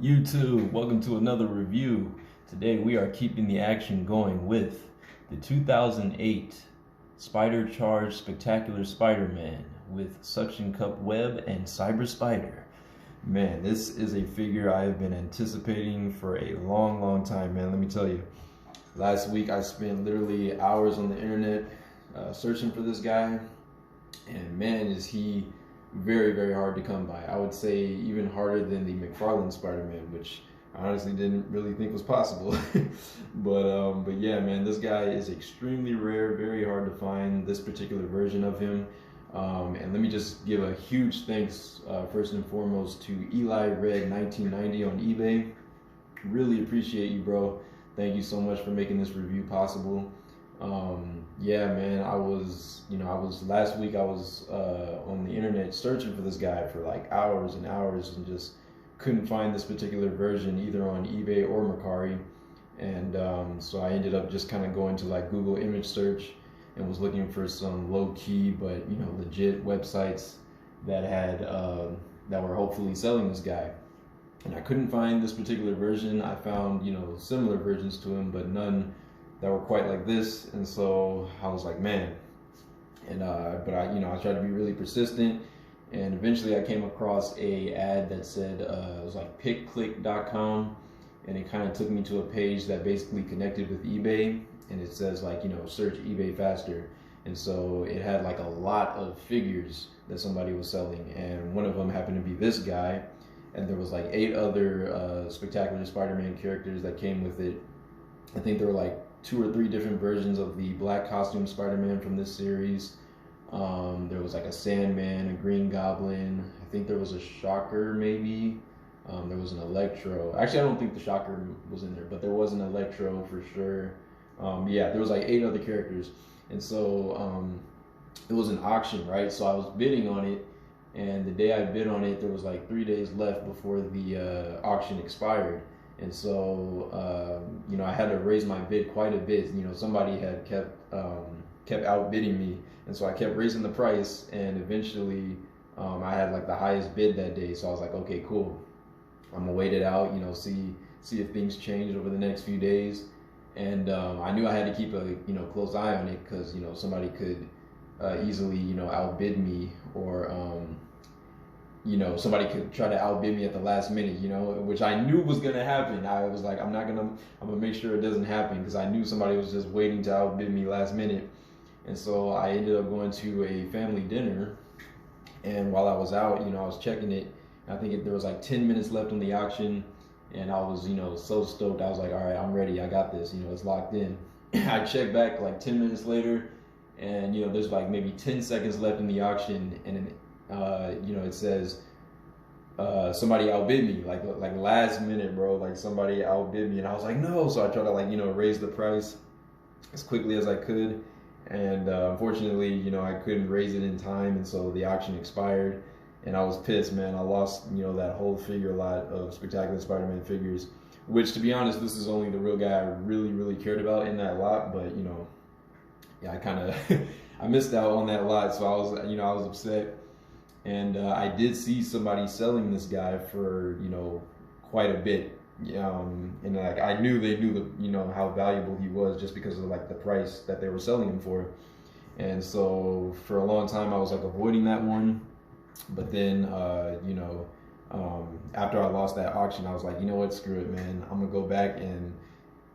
YouTube, welcome to another review. Today we are keeping the action going with the 2008 Spider Charge Spectacular Spider-Man with Suction Cup Web and Cyber Spider. Man, this is a figure I have been anticipating for a long time, man. Let me tell you. Last week I spent literally hours on the internet searching for this guy, and man, is he very hard to come by. I would say even harder than the McFarlane Spider-Man, which I honestly didn't really think was possible. but yeah, man, this guy is extremely rare, very hard to find, this particular version of him. And let me just give a huge thanks first and foremost to Eli Red 1990 on eBay. Really appreciate you, bro. Thank you so much for making this review possible. Yeah, man, I was last week I was on the internet searching for this guy for like hours and hours and just couldn't find this particular version either on eBay or Mercari. And so I ended up just kind of going to like Google image search and was looking for some low-key but legit websites that had that were hopefully selling this guy. And I couldn't find this particular version. I found similar versions to him, but none that were quite like this. And so I was like, man. And but I tried to be really persistent, and eventually I came across a ad that said it was like pickclick.com, and it kind of took me to a page that basically connected with eBay, and it says like search eBay faster. And so it had like a lot of figures that somebody was selling, and one of them happened to be this guy, and there was like 8 other Spectacular Spider-Man characters that came with it. I think there were like 2 or 3 different versions of the black costume Spider-Man from this series. There was like a Sandman, a Green Goblin. I think there was a Shocker maybe. There was an Electro. Actually, I don't think the Shocker was in there, but there was an Electro for sure. Yeah, there was like 8 other characters. And so it was an auction, right? So I was bidding on it, and the day I bid on it, there was like 3 days left before the auction expired. And so, I had to raise my bid quite a bit. Somebody had kept outbidding me, and so I kept raising the price. And eventually, I had like the highest bid that day. So I was like, okay, cool. I'm gonna wait it out. See if things change over the next few days. And I knew I had to keep a close eye on it, because somebody could easily outbid me, or somebody could try to outbid me at the last minute, which I knew was gonna happen. I was like, I'm gonna make sure it doesn't happen, because I knew somebody was just waiting to outbid me last minute. And so I ended up going to a family dinner, and while I was out, I was checking it. I think there was like 10 minutes left on the auction, and I was, so stoked. I was like, all right, I'm ready. I got this. It's locked in. I checked back like 10 minutes later, and there's like maybe 10 seconds left in the auction, and it says somebody outbid me, like last minute, bro. Like somebody outbid me, and I was like, no. So I tried to raise the price as quickly as I could, and unfortunately, I couldn't raise it in time, and so the auction expired, and I was pissed, man. I lost that whole figure lot of Spectacular Spider-Man figures, which, to be honest, this is only the real guy I really cared about in that lot. But yeah, I kind of I missed out on that lot, so I was upset. And I did see somebody selling this guy for quite a bit, and like I knew they knew how valuable he was, just because of like the price that they were selling him for. And so for a long time I was like avoiding that one, but then after I lost that auction, I was like, you know what, screw it, man. I'm gonna go back and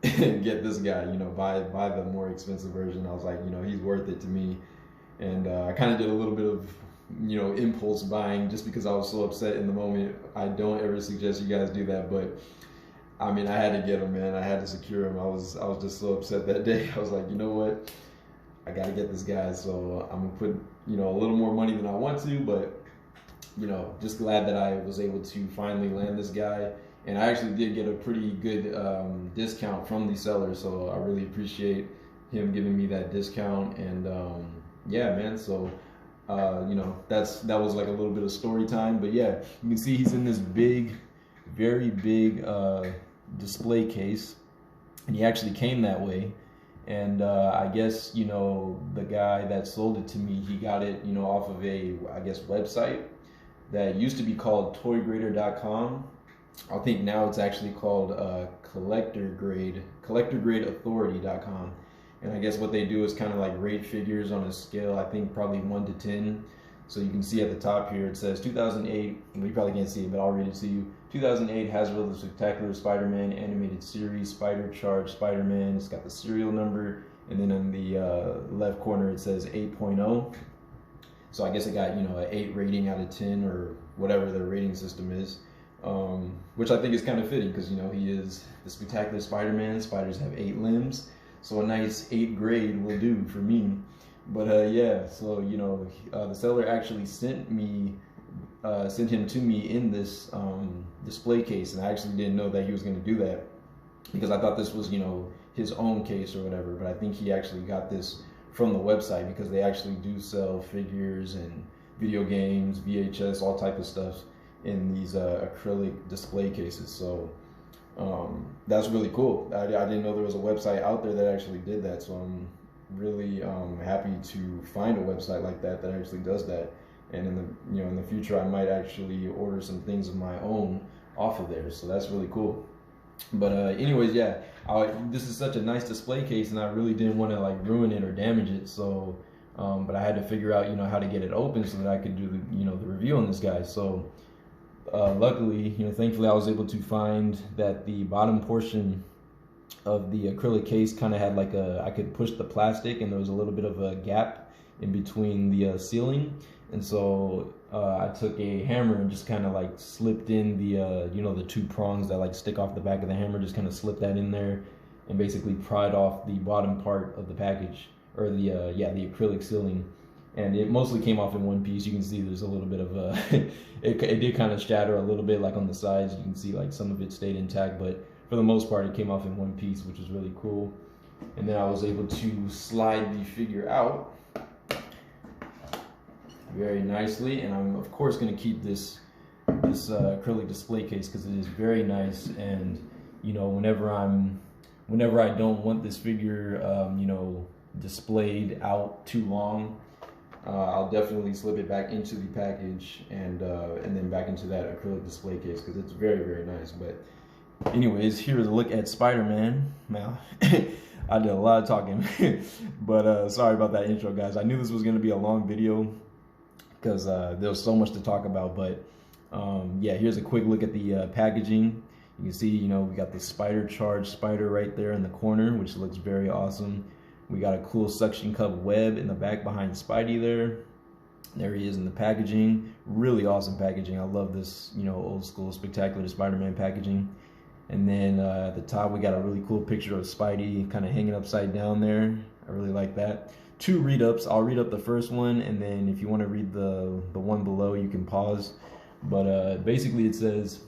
get this guy, buy the more expensive version. I was like, he's worth it to me. And I kind of did a little bit of impulse buying, just because I was so upset in the moment. I don't ever suggest you guys do that, but I mean, I had to get him, man. I had to secure him. I was just so upset that day. I was like, you know what, I gotta get this guy. So I'm gonna put a little more money than I want to, but just glad that I was able to finally land this guy. And I actually did get a pretty good discount from the seller, so I really appreciate him giving me that discount. And yeah, man, so that was like a little bit of story time. But yeah, you can see he's in this very big display case, and he actually came that way. And I guess the guy that sold it to me, he got it off of a, I guess, website that used to be called toygrader.com. I think now it's actually called collectorgradeauthority.com. And I guess what they do is kind of like rate figures on a scale, I think probably 1 to 10. So you can see at the top here, it says 2008, well, you probably can't see it, but I'll read it to you. 2008 Hasbro The Spectacular Spider-Man Animated Series Spider Charge Spider-Man. It's got the serial number, and then in the left corner it says 8.0. So I guess it got, you know, an 8 rating out of 10 or whatever their rating system is. Which I think is kind of fitting because, you know, he is the Spectacular Spider-Man. Spiders have 8 limbs, so a nice 8 grade will do for me. But yeah, so, you know, the seller actually sent him to me in this display case, and I actually didn't know that he was going to do that because I thought this was, you know, his own case or whatever. But I think he actually got this from the website because they actually do sell figures and video games, VHS, all type of stuff in these acrylic display cases. So that's really cool. I didn't know there was a website out there that actually did that, so I'm really happy to find a website like that that actually does that. And in the future I might actually order some things of my own off of there, so that's really cool. But anyways, yeah, this is such a nice display case, and I really didn't want to like ruin it or damage it, so but I had to figure out, you know, how to get it open so that I could do the, you know, the review on this guy. So luckily, you know, thankfully I was able to find that the bottom portion of the acrylic case kind of had like I could push the plastic, and there was a little bit of a gap in between the ceiling. And so I took a hammer and just kind of like slipped in the, you know, the 2 prongs that like stick off the back of the hammer, just kind of slipped that in there and basically pried off the bottom part of the package, or the, yeah, the acrylic ceiling. And it mostly came off in one piece. You can see there's a little bit of it did kind of shatter a little bit, like on the sides. You can see like some of it stayed intact, but for the most part it came off in one piece, which is really cool. And then I was able to slide the figure out very nicely, and I'm of course going to keep this acrylic display case because it is very nice. And you know, whenever I don't want this figure you know, displayed out too long, I'll definitely slip it back into the package and then back into that acrylic display case because it's very, very nice. But anyways, here's a look at Spider-Man. Now, I did a lot of talking, but sorry about that intro, guys. I knew this was going to be a long video because there was so much to talk about. But yeah, here's a quick look at the packaging. You can see, you know, we got the Spider Charge Spider right there in the corner, which looks very awesome. We got a cool suction cup web in the back behind Spidey there. There he is in the packaging. Really awesome packaging. I love this, you know, old school Spectacular Spider-Man packaging. And then at the top we got a really cool picture of Spidey kind of hanging upside down there. I really like that. 2 read-ups. I'll read up the first one, and then if you want to read the one below, you can pause. But basically it says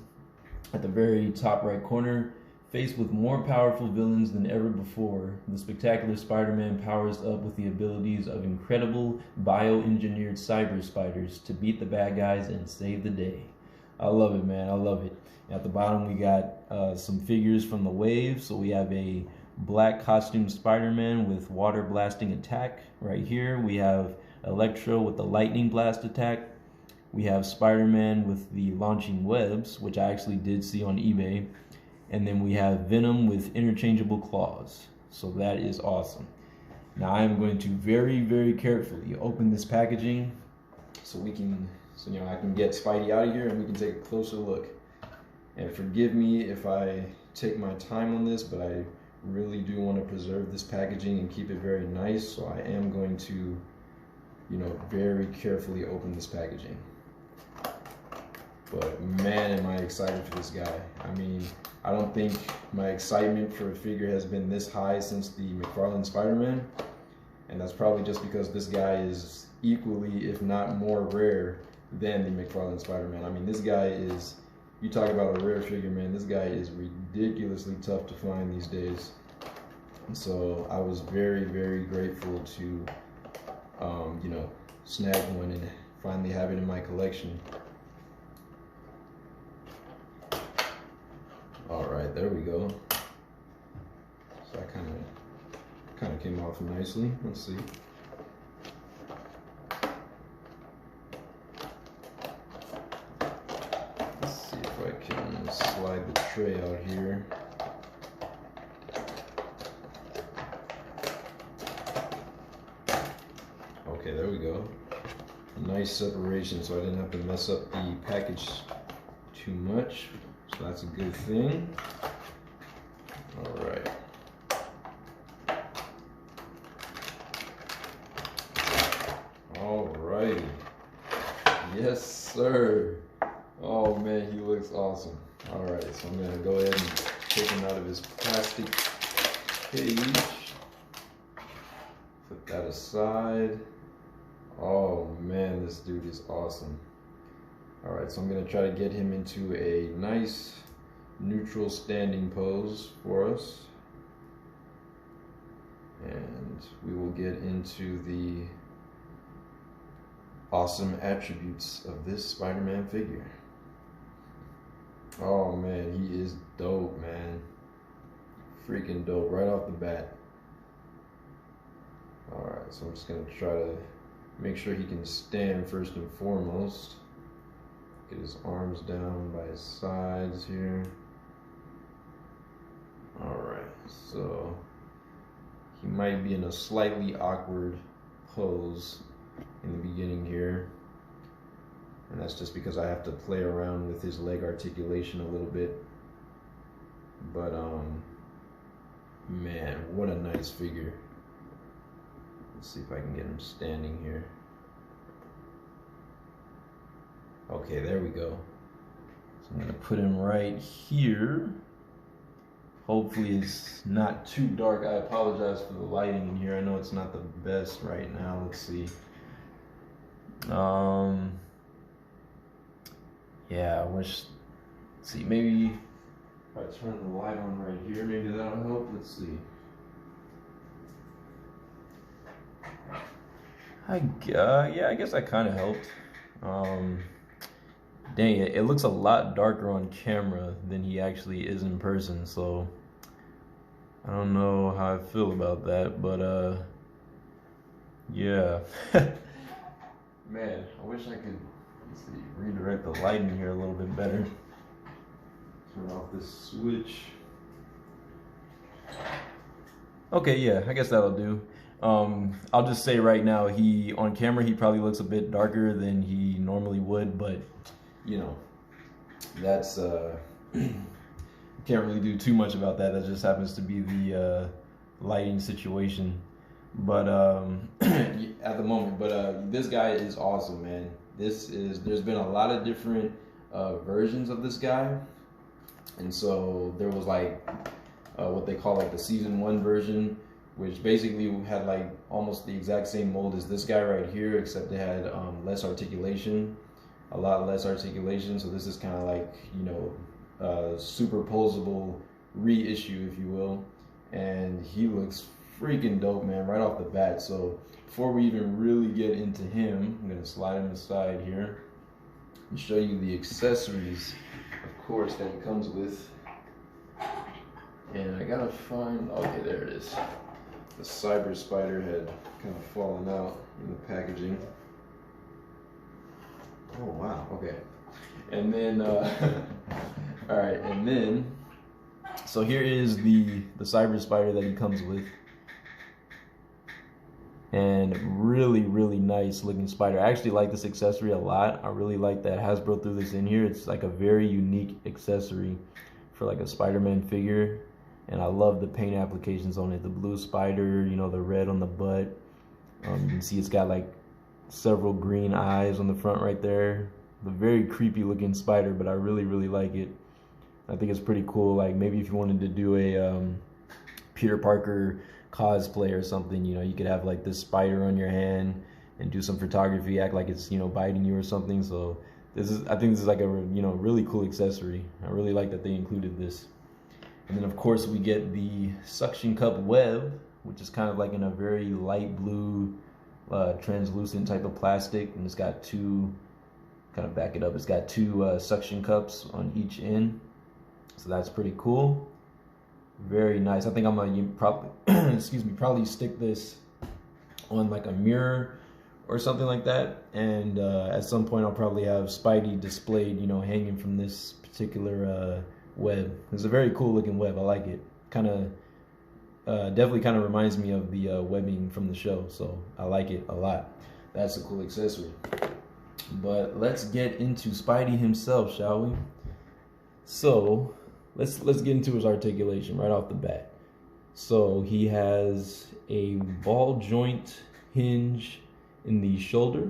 at the very top right corner, faced with more powerful villains than ever before, the Spectacular Spider-Man powers up with the abilities of incredible bioengineered cyber spiders to beat the bad guys and save the day. I love it, man. I love it. At the bottom, we got some figures from the wave. So we have a black costume Spider-Man with water blasting attack. Right here, we have Electro with the lightning blast attack. We have Spider-Man with the launching webs, which I actually did see on eBay. And then we have Venom with interchangeable claws. So that is awesome. Now I am going to very, very carefully open this packaging so you know, I can get Spidey out of here and we can take a closer look. And forgive me if I take my time on this, but I really do want to preserve this packaging and keep it very nice. So I am going to, you know, very carefully open this packaging. But man, am I excited for this guy. I mean, I don't think my excitement for a figure has been this high since the McFarlane Spider-Man. And that's probably just because this guy is equally, if not more rare than the McFarlane Spider-Man. I mean, this guy is, you talk about a rare figure, man, this guy is ridiculously tough to find these days. And so I was very, very grateful to, you know, snag one and finally have it in my collection. All right, there we go. So that kind of came off nicely. Let's see. Let's see if I can slide slide the tray out here. Okay, there we go. Nice separation, so I didn't have to mess up the package too much. So that's a good thing. All right. All right. Yes, sir. Oh man, he looks awesome. All right, so I'm gonna go ahead and take him out of his plastic cage. Put that aside. Oh man, this dude is awesome. All right, so I'm gonna try to get him into a nice neutral standing pose for us. And we will get into the awesome attributes of this Spider-Man figure. Oh man, he is dope, man. Freaking dope right off the bat. All right, so I'm just gonna try to make sure he can stand first and foremost. Get his arms down by his sides here. All right, so he might be in a slightly awkward pose in the beginning here. And that's just because I have to play around with his leg articulation a little bit. But man, what a nice figure. Let's see if I can get him standing here. Okay, there we go. So I'm gonna put him right here. Hopefully it's not too dark. I apologize for the lighting in here. I know it's not the best right now. Let's see. Yeah, I wish, let's see, maybe if I turn the light on right here, maybe that'll help. Let's see. Yeah, I guess that kind of helped. Dang it, it looks a lot darker on camera than he actually is in person, so I don't know how I feel about that, but yeah. Man, I wish I could, let's see, redirect the light in here a little bit better. Turn off this switch. Okay, yeah, I guess that'll do. I'll just say right now, on camera he probably looks a bit darker than he normally would, but you know, that's can't really do too much about that. That just happens to be the lighting situation. But at the moment, but this guy is awesome, man. There's been a lot of different versions of this guy, and so there was like what they call like the season 1 version, which basically had like almost the exact same mold as this guy right here, except it had less articulation, a lot less articulation. So this is kind of like, you know, superposable reissue, if you will, and he looks freaking dope, man, right off the bat. So before we even really get into him, I'm gonna slide him aside here and show you the accessories, of course, that he comes with. And I gotta find, okay, there it is. The Cyber Spider had kind of fallen out in the packaging. Oh wow, okay. And then, all right, and then, so here is the Cyber Spider that he comes with. And really, really nice looking spider. I actually like this accessory a lot. I really like that Hasbro threw this in here. It's like a very unique accessory for like a Spider-Man figure. And I love the paint applications on it. The blue spider, you know, the red on the butt. You can see it's got like several green eyes on the front right there. The very creepy looking spider, but I really, really like it. I think it's pretty cool. Like maybe if you wanted to do a Peter Parker cosplay or something, you know, you could have like this spider on your hand and do some photography, act like it's, you know, biting you or something. So I think this is like a, you know, really cool accessory. I really like that they included this. And then of course we get the suction cup web, which is kind of like in a very light blue translucent type of plastic, and it's got two, kind of back it up, it's got two suction cups on each end, so that's pretty cool. Very nice. I think I'm gonna probably probably stick this on like a mirror or something like that, and at some point I'll probably have Spidey displayed, you know, hanging from this particular web. It's a very cool looking web. I like it. Kind of definitely kind of reminds me of the webbing from the show, so I like it a lot. That's a cool accessory. But let's get into Spidey himself, shall we? So let's get into his articulation right off the bat. So he has a ball joint hinge in the shoulder,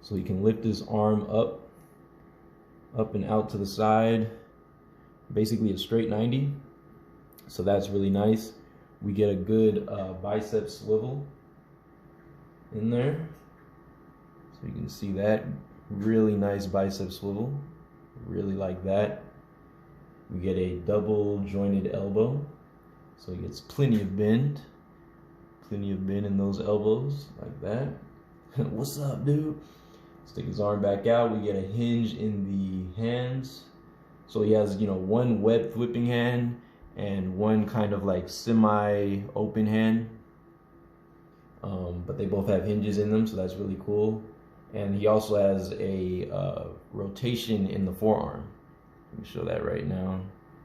so he can lift his arm up and out to the side, basically a straight 90. So that's really nice. We get a good bicep swivel in there, so you can see that. Really nice bicep swivel, really like that. We get a double jointed elbow, so he gets plenty of bend in those elbows, like that. What's up, dude? Stick his arm back out. We get a hinge in the hands, so he has, you know, one web whipping hand and one kind of like semi-open hand, but they both have hinges in them, so that's really cool. And he also has a rotation in the forearm. Let me show that right now.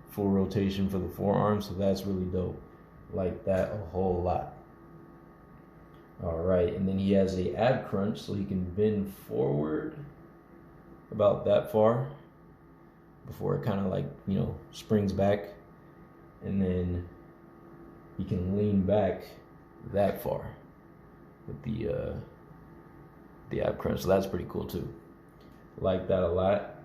Full rotation for the forearm, so that's really dope. Like that a whole lot. All right, and then he has a ab crunch, so he can bend forward about that far before it kind of like, you know, springs back. And then he can lean back that far with the ab crunch, so that's pretty cool too. Like that a lot.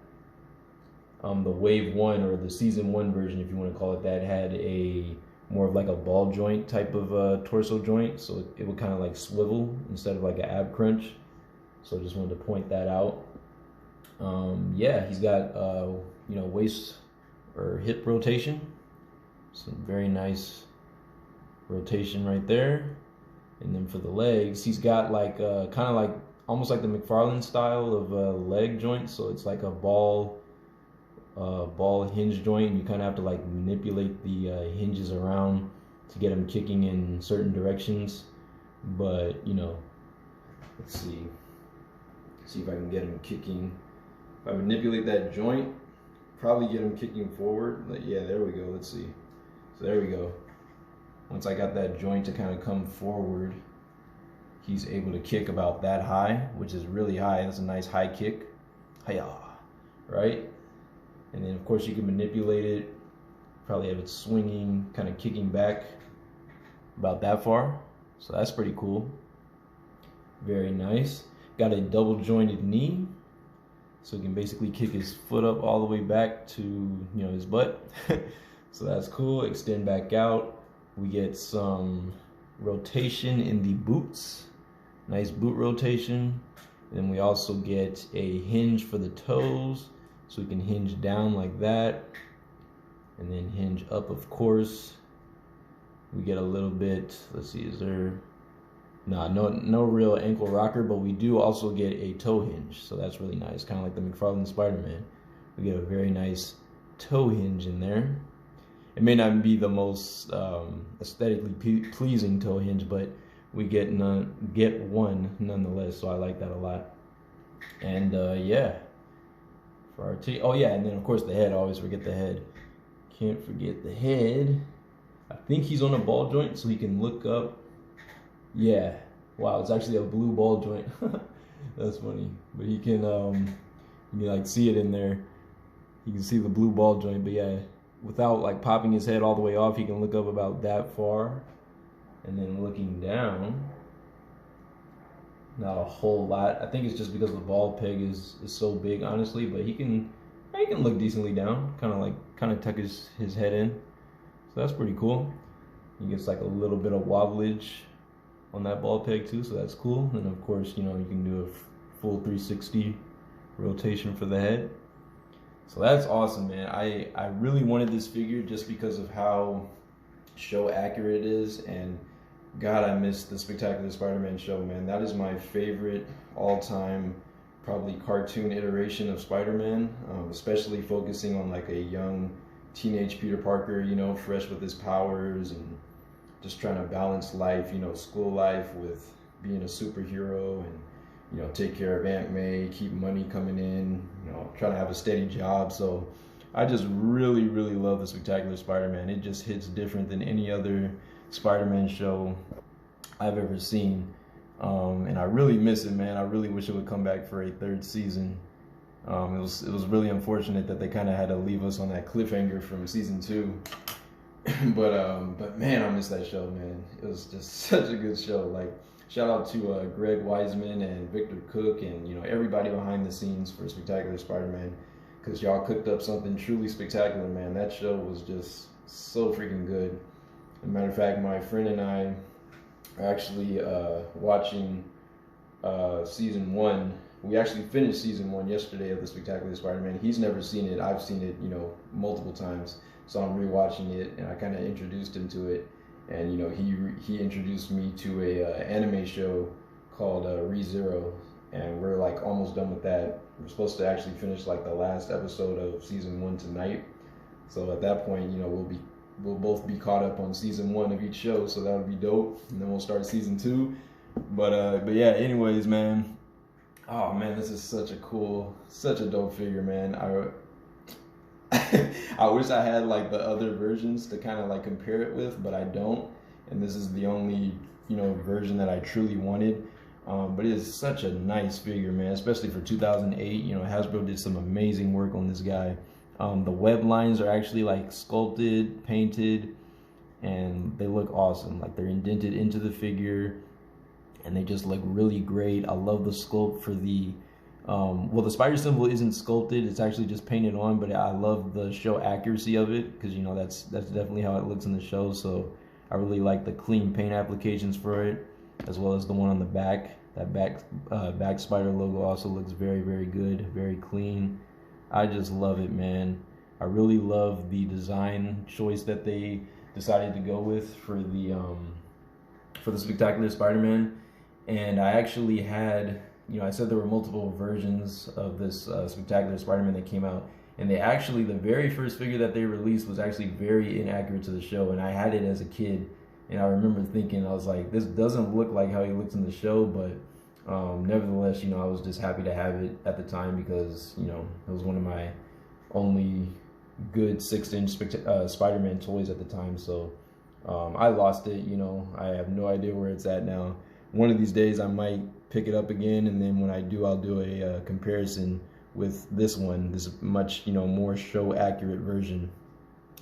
The Wave 1, or the Season 1 version, if you want to call it that, had a more of like a ball joint type of torso joint, so it would kind of like swivel instead of like an ab crunch. So just wanted to point that out. Yeah, he's got you know, waist or hip rotation. Some very nice rotation right there. And then for the legs, he's got like kind of like almost like the McFarlane style of leg joint. So it's like a ball hinge joint, and you kind of have to like manipulate the hinges around to get him kicking in certain directions. But you know, let's see if I can get him kicking. If I manipulate that joint, probably get him kicking forward. Like, yeah, there we go. Let's see. So there we go. Once I got that joint to kind of come forward, he's able to kick about that high, which is really high. That's a nice high kick. Hiya, right? And then of course you can manipulate it, probably have it swinging, kind of kicking back about that far. So that's pretty cool. Very nice. Got a double jointed knee, so he can basically kick his foot up all the way back to, you know, his butt. So that's cool. Extend back out. We get some rotation in the boots. Nice boot rotation. And then we also get a hinge for the toes, so we can hinge down like that, and then hinge up, of course. We get a little bit, let's see, is there, no real ankle rocker, but we do also get a toe hinge, so that's really nice, kind of like the McFarlane Spider-Man. We get a very nice toe hinge in there. It may not be the most aesthetically pleasing toe hinge, but we get one nonetheless, so I like that a lot. And yeah, for our oh yeah, and then of course the head. I always forget the head. Can't forget the head. I think he's on a ball joint, so he can look up. Yeah, wow, it's actually a blue ball joint. That's funny, but he can you like see it in there. You can see the blue ball joint, but yeah, without like popping his head all the way off, he can look up about that far, and then looking down, not a whole lot. I think it's just because the ball peg is so big, honestly, but he can look decently down, kind of tuck his head in, so that's pretty cool. He gets like a little bit of wobblage on that ball peg too, so that's cool. And of course, you know, you can do a full 360 rotation for the head. So that's awesome, man. I really wanted this figure just because of how show accurate it is, and God, I missed the Spectacular Spider-Man show, man. That is my favorite all-time, probably cartoon iteration of Spider-Man, especially focusing on like a young teenage Peter Parker, you know, fresh with his powers and just trying to balance life, you know, school life with being a superhero, and you know, take care of Aunt May, keep money coming in, you know, trying to have a steady job. So I just really, really love the Spectacular Spider-Man. It just hits different than any other Spider-Man show I've ever seen. And I really miss it, man. I really wish it would come back for a third season. It was really unfortunate that they kind of had to leave us on that cliffhanger from season 2. but man, I miss that show, man. It was just such a good show. Like, shout out to Greg Weisman and Victor Cook and, you know, everybody behind the scenes for Spectacular Spider-Man, because y'all cooked up something truly spectacular, man. That show was just so freaking good. As a matter of fact, my friend and I are actually watching season 1. We actually finished season 1 yesterday of the Spectacular Spider-Man. He's never seen it. I've seen it, you know, multiple times. So I'm rewatching it, and I kind of introduced him to it. And, you know, he introduced me to a anime show called ReZero, and we're like almost done with that. We're supposed to actually finish like the last episode of season 1 tonight. So at that point, you know, we'll both be caught up on season 1 of each show. So that would be dope. And then we'll start season 2. But yeah. Anyways, man. Oh man, this is such a dope figure, man. I wish I had like the other versions to kind of like compare it with, but I don't. And this is the only, you know, version that I truly wanted. But it is such a nice figure, man, especially for 2008. You know, Hasbro did some amazing work on this guy. The web lines are actually like sculpted, painted, and they look awesome. Like, they're indented into the figure, and they just look really great. I love the sculpt for the well, the spider symbol isn't sculpted, it's actually just painted on, but I love the show accuracy of it, because, you know, that's definitely how it looks in the show. So I really like the clean paint applications for it, as well as the one on the back. That back spider logo also looks very, very good, very clean. I just love it, man. I really love the design choice that they decided to go with for the Spectacular Spider-Man. And I actually had, you know, I said there were multiple versions of this Spectacular Spider-Man that came out, and they actually, the very first figure that they released was actually very inaccurate to the show, and I had it as a kid, and I remember thinking, I was like, this doesn't look like how he looked in the show, but nevertheless, you know, I was just happy to have it at the time, because, you know, it was one of my only good 6-inch Spider-Man toys at the time. So I lost it, you know. I have no idea where it's at now. One of these days I might pick it up again, and then when I do, I'll do a comparison with this one, this much, you know, more show accurate version,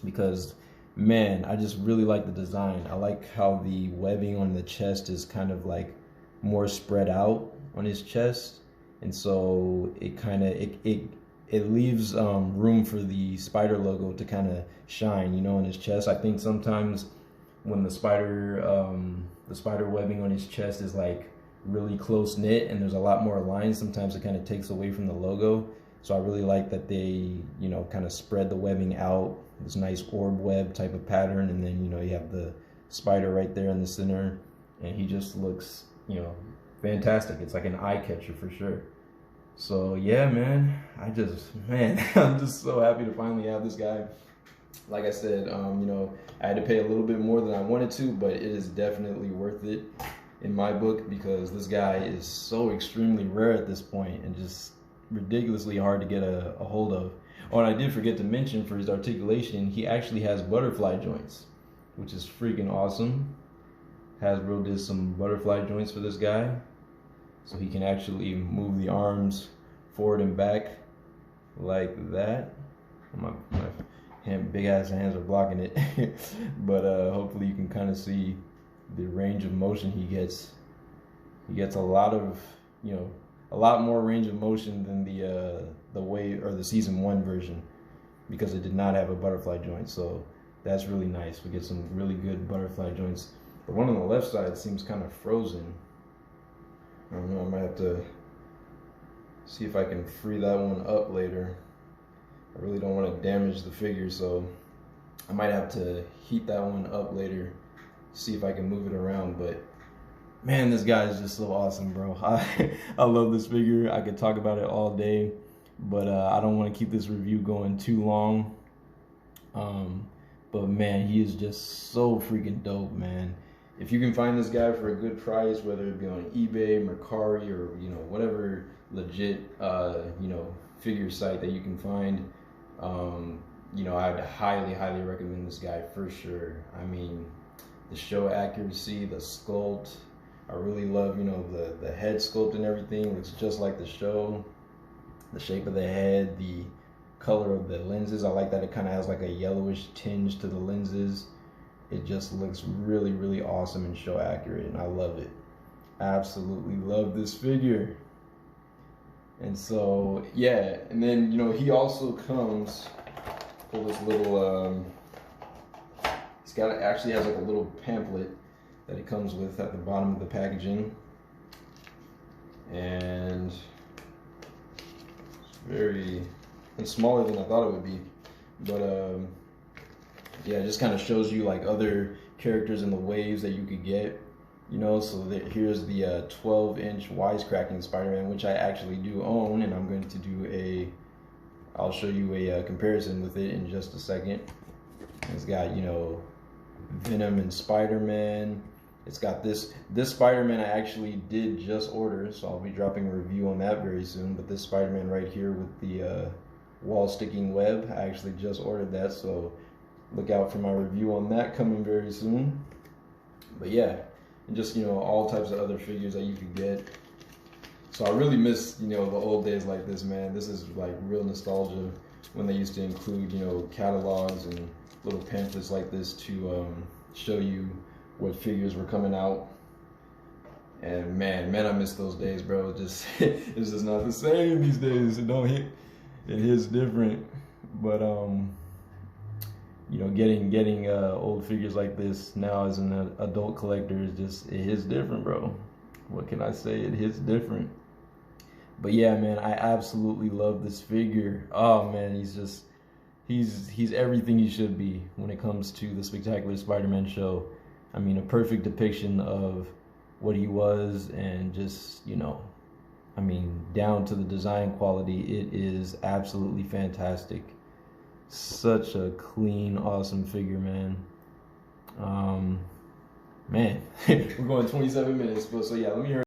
because, man, I just really like the design. I like how the webbing on the chest is kind of like more spread out on his chest, and so it kind of it leaves room for the spider logo to kind of shine, you know, on his chest. I think sometimes when the spider webbing on his chest is like really close knit and there's a lot more lines, sometimes it kind of takes away from the logo. So I really like that they, you know, kind of spread the webbing out, this nice orb web type of pattern, and then, you know, you have the spider right there in the center, and he just looks, you know, fantastic. It's like an eye catcher for sure. So yeah, man, I'm just so happy to finally have this guy. Like I said, you know, I had to pay a little bit more than I wanted to, but it is definitely worth it in my book, because this guy is so extremely rare at this point and just ridiculously hard to get a hold of. Oh, and I did forget to mention, for his articulation, he actually has butterfly joints, which is freaking awesome. Hasbro did some butterfly joints for this guy, so he can actually move the arms forward and back like that. My big ass hands are blocking it. But hopefully you can kind of see the range of motion he gets. He gets a lot of, you know, a lot more range of motion than the season 1 version, because it did not have a butterfly joint. So that's really nice. We get some really good butterfly joints. The one on the left side seems kind of frozen. I don't know, I might have to see if I can free that one up later. I really don't want to damage the figure, so I might have to heat that one up later, see if I can move it around. But man, this guy is just so awesome, bro. I love this figure. I could talk about it all day, but I don't want to keep this review going too long. But man, he is just so freaking dope, man. If you can find this guy for a good price, whether it be on eBay, Mercari, or, you know, whatever legit you know, figure site that you can find, You know, I'd highly recommend this guy for sure. I mean, the show accuracy, the sculpt, I really love, you know, the head sculpt and everything. Looks just like the show. The shape of the head, the color of the lenses, I like that it kind of has like a yellowish tinge to the lenses. It just looks really awesome and show accurate, and I love it. Absolutely love this figure. And so yeah, and then, you know, he also comes with this little he's got, actually has like a little pamphlet that it comes with at the bottom of the packaging, and it's smaller than I thought it would be, but yeah, it just kind of shows you like other characters in the waves that you could get, you know. So here's the 12-inch wisecracking Spider-Man, which I actually do own, and I'm going to do I'll show you a comparison with it in just a second. It's got, you know, Venom and Spider-Man. It's got this Spider-Man I actually did just order, so I'll be dropping a review on that very soon. But this Spider-Man right here with the wall sticking web, I actually just ordered that, so look out for my review on that coming very soon. But yeah, and just, you know, all types of other figures that you could get. So I really miss, you know, the old days like this, man. This is like real nostalgia when they used to include, you know, catalogs and little pamphlets like this to show you what figures were coming out. And man, I miss those days, bro. It's just not the same these days. It hits different. But you know, getting old figures like this now as an adult collector is it hits different, bro. What can I say? It hits different. But yeah, man, I absolutely love this figure. Oh man, he's everything he should be when it comes to the Spectacular Spider-Man show. I mean, a perfect depiction of what he was, and just, you know, I mean, down to the design quality, it is absolutely fantastic. Such a clean, awesome figure, man. Man, we're going 27 minutes, but so yeah, let me hear